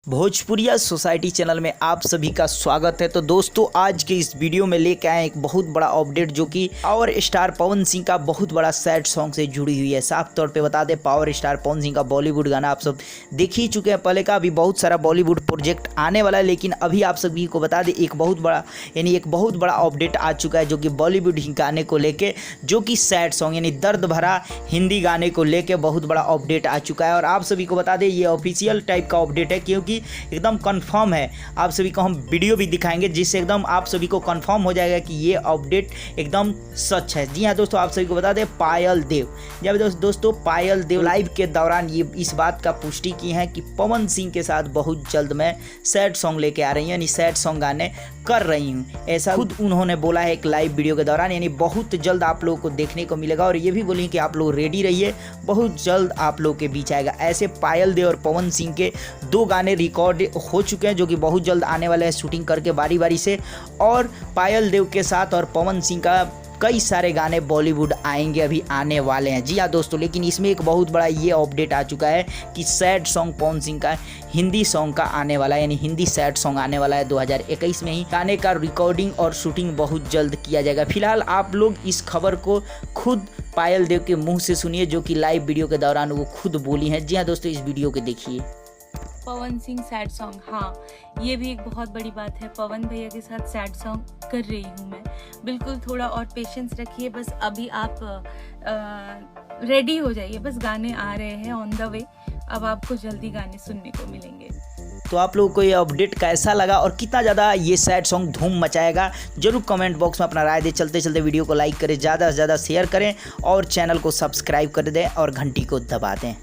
भोजपुरिया society channel में आप सभी का स्वागत है। तो दोस्तों आज के इस वीडियो में लेके आए एक बहुत बड़ा अपडेट जो कि पावर स्टार पवन सिंह का बहुत बड़ा सैड सॉन्ग से जुड़ी हुई है। साफ तौर पे बता दें, पावर स्टार पवन सिंह का बॉलीवुड गाना आप सब देख ही चुके हैं पहले का। अभी बहुत सारा बॉलीवुड प्रोजेक्ट आने वाला है, लेकिन अभी आप सभी को बता दें एक बहुत बड़ा अपडेट आ चुका है जो कि बॉलीवुड गाने को लेके, जो कि सैड सॉन्ग यानी दर्द भरा हिंदी गाने को लेके बहुत बड़ा अपडेट आ चुका है। और आप सभी को बता दें ये ऑफिशियल टाइप का अपडेट है, क्योंकि एकदम कंफर्म है। आप सभी को हम वीडियो भी दिखाएंगे जिससे एकदम आप सभी को कंफर्म हो जाएगा कि ये अपडेट एकदम सच है। जी हाँ दोस्तों, आप सभी को बता दें पायल देव, जब दोस्तों पायल देव लाइव के दौरान ये इस बात का पुष्टि की है कि पवन सिंह के साथ बहुत जल्द मैं सैड सॉन्ग लेके आ रही हूँ, यानी सैड सॉन्ग गाने कर रही हूँ। ऐसा खुद उन्होंने बोला है एक लाइव वीडियो के दौरान, यानी बहुत जल्द आप लोगों को देखने को मिलेगा। और ये भी बोली कि आप लोग रेडी रहिए, बहुत जल्द आप लोग के बीच आएगा। ऐसे पायल देव और पवन सिंह के 2 गाने रिकॉर्ड हो चुके हैं जो कि बहुत जल्द आने वाले हैं शूटिंग करके बारी बारी से। और पायल देव के साथ और पवन सिंह का कई सारे गाने बॉलीवुड आएंगे, अभी आने वाले हैं। जी हाँ दोस्तों, लेकिन इसमें एक बहुत बड़ा ये अपडेट आ चुका है कि सैड सॉन्ग पवन सिंह का हिंदी सॉन्ग का आने वाला है, यानी हिंदी सैड सॉन्ग आने वाला है 2021 में ही। गाने का रिकॉर्डिंग और शूटिंग बहुत जल्द किया जाएगा। फिलहाल आप लोग इस खबर को खुद पायल देव के मुंह से सुनिए, जो कि लाइव वीडियो के दौरान वो खुद बोली हैं। जी हाँ दोस्तों, इस वीडियो को देखिए। पवन सिंह सैड सॉन्ग, हाँ ये भी एक बहुत बड़ी बात है। पवन भैया के साथ सैड सॉन्ग कर रही हूँ मैं। बिल्कुल थोड़ा और पेशेंस रखिए, बस अभी आप रेडी हो जाइए। बस गाने आ रहे हैं ऑन द वे, अब आपको जल्दी गाने सुनने को मिलेंगे। तो आप लोगों को ये अपडेट कैसा लगा और कितना ज़्यादा ये सैड सॉन्ग धूम मचाएगा, जरूर कमेंट बॉक्स में अपना राय दें। चलते चलते वीडियो को लाइक करें, ज़्यादा से ज़्यादा शेयर करें और चैनल को सब्सक्राइब कर दें और घंटी को दबा दें।